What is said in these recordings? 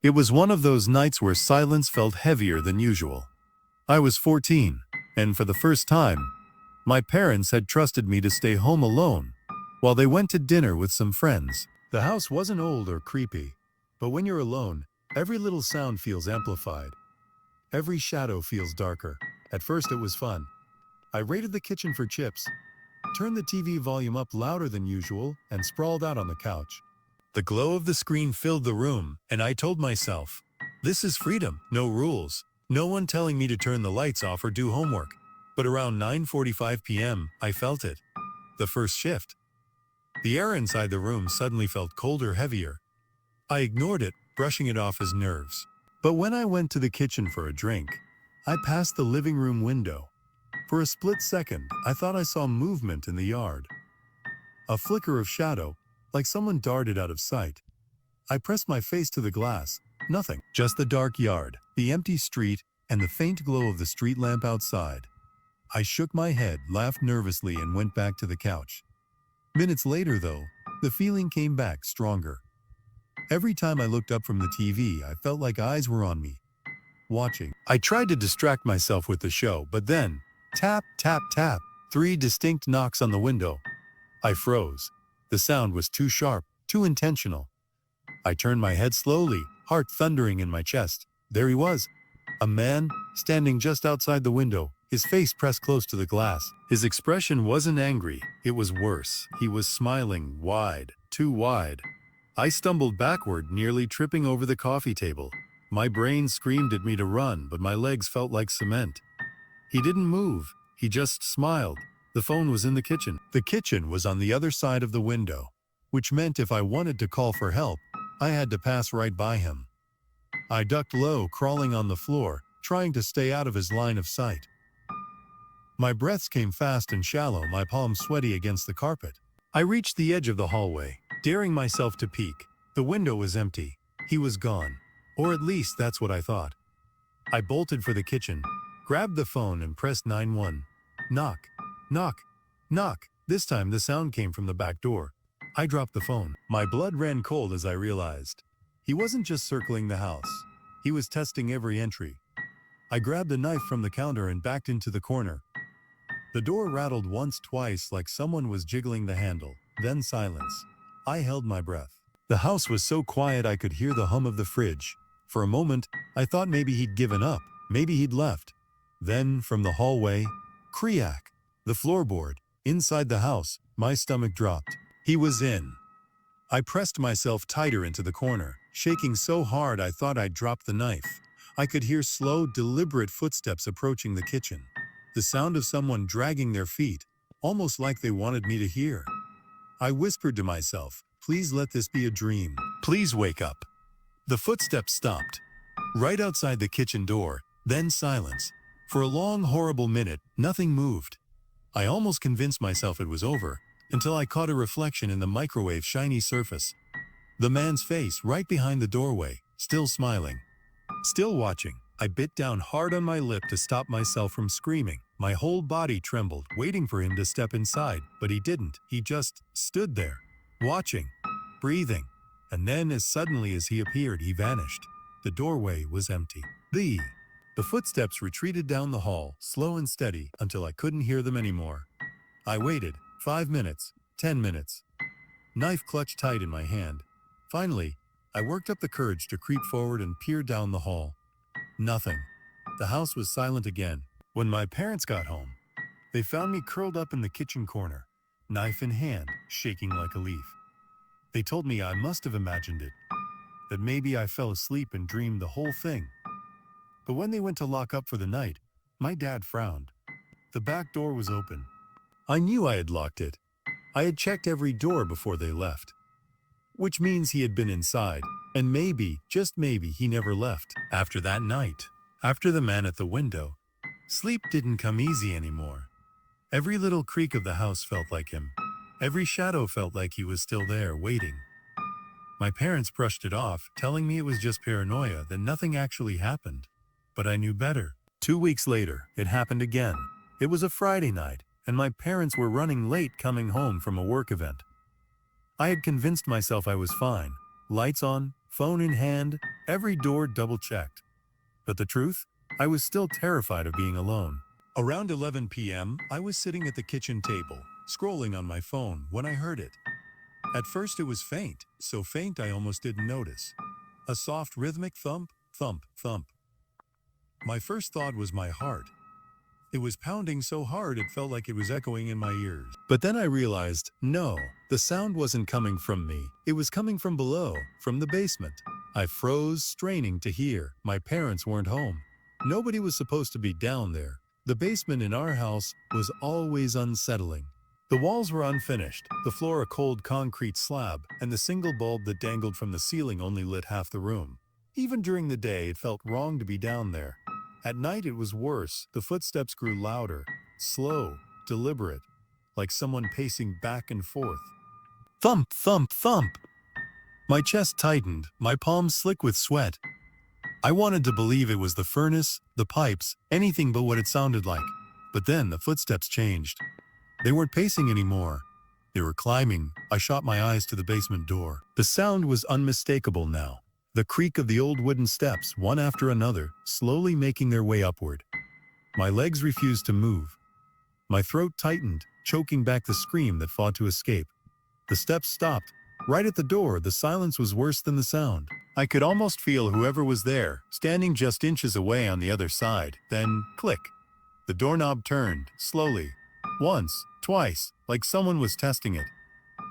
It was one of those nights where silence felt heavier than usual. I was 14, and for the first time, my parents had trusted me to stay home alone while they went to dinner with some friends. The house wasn't old or creepy, but when you're alone, every little sound feels amplified. Every shadow feels darker. At first it was fun. I raided the kitchen for chips, turned the TV volume up louder than usual, and sprawled out on the couch. The glow of the screen filled the room, and I told myself, this is freedom, no rules, no one telling me to turn the lights off or do homework. But around 9:45 p.m., I felt it. The first shift. The air inside the room suddenly felt colder, heavier. I ignored it, brushing it off as nerves. But when I went to the kitchen for a drink, I passed the living room window. For a split second, I thought I saw movement in the yard. A flicker of shadow, like someone darted out of sight. I pressed my face to the glass. Nothing. Just the dark yard, the empty street, and the faint glow of the street lamp outside. I shook my head, laughed nervously, and went back to the couch. Minutes later, though, the feeling came back stronger. Every time I looked up from the TV, I felt like eyes were on me, watching. I tried to distract myself with the show, but then, tap, tap, tap, 3 distinct knocks on the window. I froze. The sound was too sharp, too intentional. I turned my head slowly, heart thundering in my chest. There he was, a man, standing just outside the window, his face pressed close to the glass. His expression wasn't angry, it was worse. He was smiling, wide, too wide. I stumbled backward, nearly tripping over the coffee table. My brain screamed at me to run, but my legs felt like cement. He didn't move, he just smiled. The phone was in the kitchen. The kitchen was on the other side of the window, which meant if I wanted to call for help, I had to pass right by him. I ducked low, crawling on the floor, trying to stay out of his line of sight. My breaths came fast and shallow, my palms sweaty against the carpet. I reached the edge of the hallway, daring myself to peek. The window was empty. He was gone. Or at least that's what I thought. I bolted for the kitchen, grabbed the phone and pressed 911. Knock, knock, knock. This time the sound came from the back door. I dropped the phone. My blood ran cold as I realized. He wasn't just circling the house. He was testing every entry. I grabbed a knife from the counter and backed into the corner. The door rattled once, twice, like someone was jiggling the handle. Then silence. I held my breath. The house was so quiet I could hear the hum of the fridge. For a moment, I thought maybe he'd given up. Maybe he'd left. Then, from the hallway, creak. The floorboard. Inside the house, my stomach dropped. He was in. I pressed myself tighter into the corner, shaking so hard I thought I'd dropped the knife. I could hear slow, deliberate footsteps approaching the kitchen. The sound of someone dragging their feet, almost like they wanted me to hear. I whispered to myself, please let this be a dream. Please wake up. The footsteps stopped. Right outside the kitchen door, then silence. For a long, horrible minute, nothing moved. I almost convinced myself it was over, until I caught a reflection in the microwave's shiny surface. The man's face right behind the doorway, still smiling. Still watching. I bit down hard on my lip to stop myself from screaming. My whole body trembled, waiting for him to step inside, but he didn't. He just stood there, watching, breathing. And then, as suddenly as he appeared, he vanished. The doorway was empty. The footsteps retreated down the hall, slow and steady, until I couldn't hear them anymore. I waited. 5 minutes, 10 minutes. Knife clutched tight in my hand. Finally, I worked up the courage to creep forward and peer down the hall. Nothing. The house was silent again. When my parents got home, they found me curled up in the kitchen corner, knife in hand, shaking like a leaf. They told me I must have imagined it, that maybe I fell asleep and dreamed the whole thing. But when they went to lock up for the night, my dad frowned. The back door was open. I knew I had locked it. I had checked every door before they left. Which means he had been inside, and maybe, just maybe, he never left. After that night, after the man at the window, sleep didn't come easy anymore. Every little creak of the house felt like him. Every shadow felt like he was still there, waiting. My parents brushed it off, telling me it was just paranoia, that nothing actually happened. But I knew better. 2 weeks later, it happened again. It was a Friday night, and my parents were running late coming home from a work event. I had convinced myself I was fine. Lights on, phone in hand, every door double-checked. But the truth? I was still terrified of being alone. Around 11 p.m., I was sitting at the kitchen table, scrolling on my phone, when I heard it. At first it was faint, so faint I almost didn't notice. A soft rhythmic thump, thump, thump. My first thought was my heart. It was pounding so hard it felt like it was echoing in my ears. But then I realized, no, the sound wasn't coming from me. It was coming from below, from the basement. I froze, straining to hear. My parents weren't home. Nobody was supposed to be down there. The basement in our house was always unsettling. The walls were unfinished, the floor a cold concrete slab, and the single bulb that dangled from the ceiling only lit half the room. Even during the day, it felt wrong to be down there. At night it was worse. The footsteps grew louder, slow, deliberate, like someone pacing back and forth. Thump, thump, thump! My chest tightened, my palms slick with sweat. I wanted to believe it was the furnace, the pipes, anything but what it sounded like. But then the footsteps changed. They weren't pacing anymore. They were climbing. I shot my eyes to the basement door. The sound was unmistakable now. The creak of the old wooden steps, one after another, slowly making their way upward. My legs refused to move. My throat tightened, choking back the scream that fought to escape. The steps stopped. Right at the door, the silence was worse than the sound. I could almost feel whoever was there, standing just inches away on the other side. Then, click. The doorknob turned, slowly. Once, twice, like someone was testing it.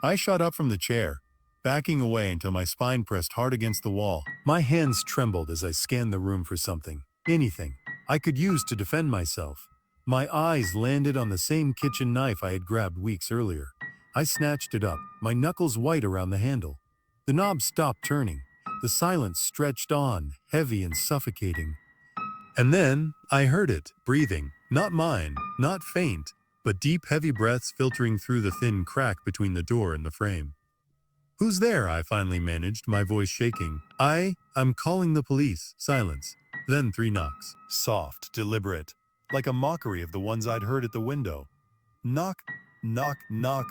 I shot up from the chair, backing away until my spine pressed hard against the wall. My hands trembled as I scanned the room for something, anything, I could use to defend myself. My eyes landed on the same kitchen knife I had grabbed weeks earlier. I snatched it up, my knuckles white around the handle. The knob stopped turning. The silence stretched on, heavy and suffocating. And then, I heard it, breathing. Not mine, not faint, but deep, heavy breaths filtering through the thin crack between the door and the frame. "Who's there?" I finally managed, my voice shaking. I'm calling the police." Silence. Then 3 knocks. Soft, deliberate, like a mockery of the ones I'd heard at the window. Knock, knock, knock.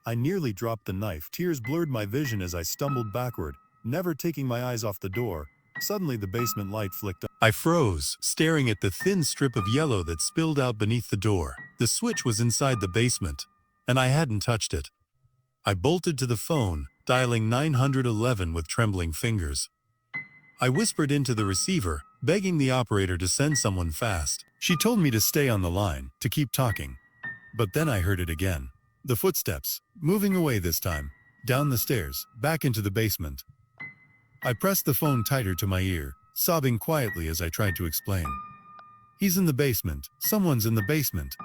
I nearly dropped the knife. Tears blurred my vision as I stumbled backward, never taking my eyes off the door. Suddenly the basement light flicked up. I froze, staring at the thin strip of yellow that spilled out beneath the door. The switch was inside the basement, and I hadn't touched it. I bolted to the phone, dialing 911 with trembling fingers. I whispered into the receiver, begging the operator to send someone fast. She told me to stay on the line, to keep talking. But then I heard it again. The footsteps, moving away this time, down the stairs, back into the basement. I pressed the phone tighter to my ear, sobbing quietly as I tried to explain. "He's in the basement. Someone's in the basement."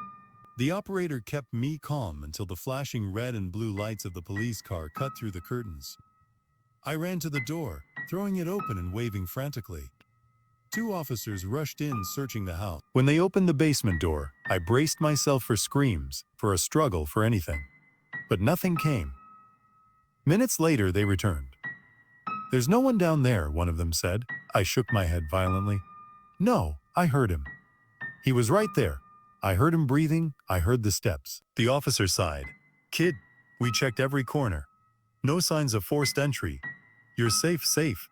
The operator kept me calm until the flashing red and blue lights of the police car cut through the curtains. I ran to the door, throwing it open and waving frantically. 2 officers rushed in, searching the house. When they opened the basement door, I braced myself for screams, for a struggle, for anything. But nothing came. Minutes later, they returned. "There's no one down there," one of them said. I shook my head violently. "No, I heard him. He was right there. I heard him breathing, I heard the steps." The officer sighed. "Kid, we checked every corner. No signs of forced entry. You're safe, safe."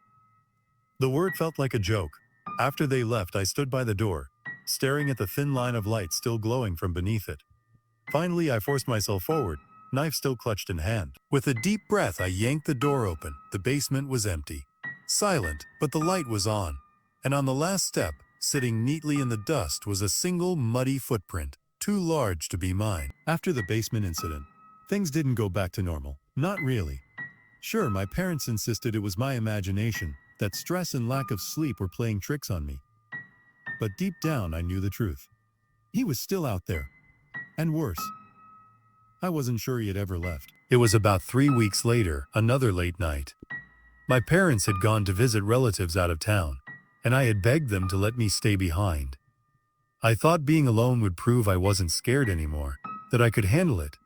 The word felt like a joke. After they left, I stood by the door, staring at the thin line of light still glowing from beneath it. Finally, I forced myself forward, knife still clutched in hand. With a deep breath, I yanked the door open. The basement was empty. Silent, but the light was on. And on the last step, sitting neatly in the dust, was a single muddy footprint, too large to be mine. After the basement incident, things didn't go back to normal. Not really. Sure, my parents insisted it was my imagination, that stress and lack of sleep were playing tricks on me. But deep down, I knew the truth. He was still out there. And worse, I wasn't sure he had ever left. It was about 3 weeks later, another late night. My parents had gone to visit relatives out of town, and I had begged them to let me stay behind. I thought being alone would prove I wasn't scared anymore, that I could handle it.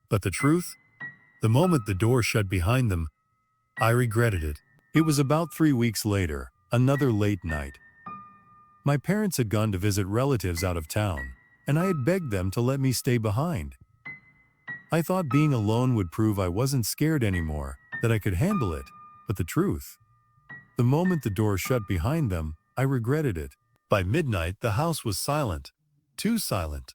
But the truth? The moment the door shut behind them, I regretted it. It was about 3 weeks later, another late night. My parents had gone to visit relatives out of town, and I had begged them to let me stay behind. I thought being alone would prove I wasn't scared anymore, that I could handle it. But the truth, the moment the door shut behind them, I regretted it. By midnight, the house was silent. Too silent.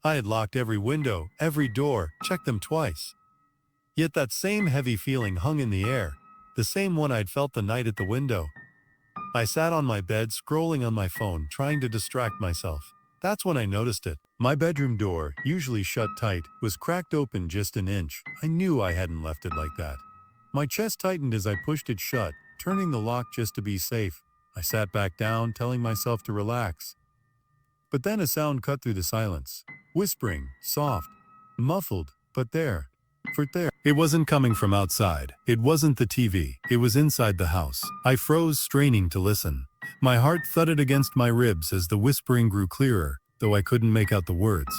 I had locked every window, every door, checked them twice. Yet that same heavy feeling hung in the air, the same one I'd felt the night at the window. I sat on my bed, scrolling on my phone, trying to distract myself. That's when I noticed it. My bedroom door, usually shut tight, was cracked open just an inch. I knew I hadn't left it like that. My chest tightened as I pushed it shut, turning the lock just to be safe. I sat back down, telling myself to relax. But then a sound cut through the silence. Whispering, soft, muffled, but there. It wasn't coming from outside. It wasn't the TV. It was inside the house. I froze, straining to listen. My heart thudded against my ribs as the whispering grew clearer, though I couldn't make out the words.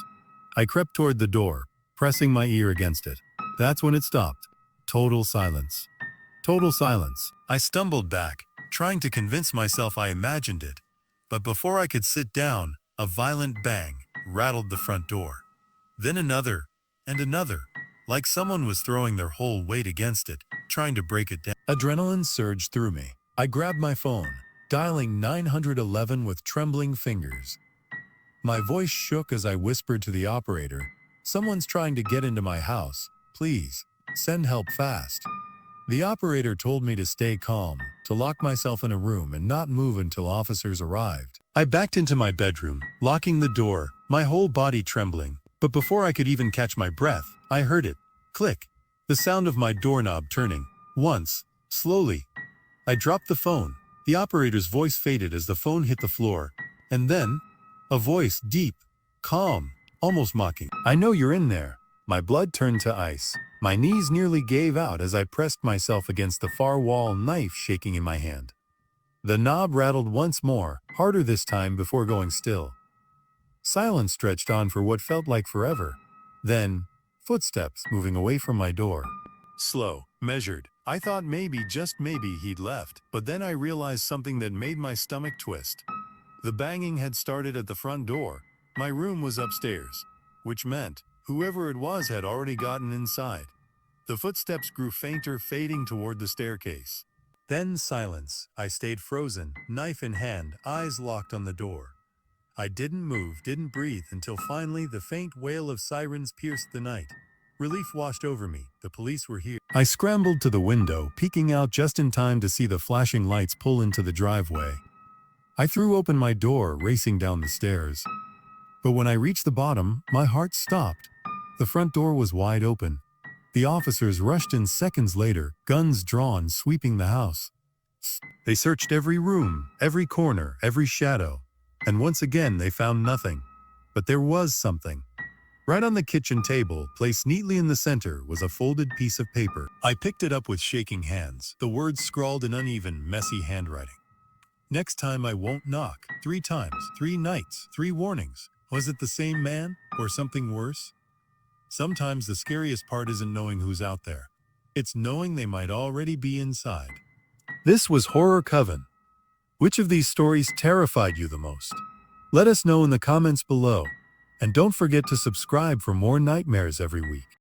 I crept toward the door, pressing my ear against it. That's when it stopped. Total silence. Total silence. I stumbled back, trying to convince myself I imagined it. But before I could sit down, a violent bang rattled the front door. Then another, and another, like someone was throwing their whole weight against it, trying to break it down. Adrenaline surged through me. I grabbed my phone, dialing 911 with trembling fingers. My voice shook as I whispered to the operator, "Someone's trying to get into my house. Please, send help fast." The operator told me to stay calm, to lock myself in a room and not move until officers arrived. I backed into my bedroom, locking the door, my whole body trembling. But before I could even catch my breath, I heard it. Click. The sound of my doorknob turning. Once. Slowly. I dropped the phone. The operator's voice faded as the phone hit the floor. And then, a voice, deep, calm, almost mocking. "I know you're in there." My blood turned to ice. My knees nearly gave out as I pressed myself against the far wall, knife shaking in my hand. The knob rattled once more, harder this time before going still. Silence stretched on for what felt like forever. Then, footsteps moving away from my door. Slow, measured. I thought maybe, just maybe, he'd left. But then I realized something that made my stomach twist. The banging had started at the front door. My room was upstairs, which meant whoever it was had already gotten inside. The footsteps grew fainter, fading toward the staircase. Then silence. I stayed frozen, knife in hand, eyes locked on the door. I didn't move, didn't breathe, until finally the faint wail of sirens pierced the night. Relief washed over me. The police were here. I scrambled to the window, peeking out just in time to see the flashing lights pull into the driveway. I threw open my door, racing down the stairs. But when I reached the bottom, my heart stopped. The front door was wide open. The officers rushed in seconds later, guns drawn, sweeping the house. They searched every room, every corner, every shadow. And once again, they found nothing. But there was something. Right on the kitchen table, placed neatly in the center, was a folded piece of paper. I picked it up with shaking hands, the words scrawled in uneven, messy handwriting. "Next time I won't knock." 3 times, 3 nights, 3 warnings. Was it the same man, or something worse? Sometimes the scariest part isn't knowing who's out there. It's knowing they might already be inside. This was Horror Coven. Which of these stories terrified you the most? Let us know in the comments below. And don't forget to subscribe for more nightmares every week.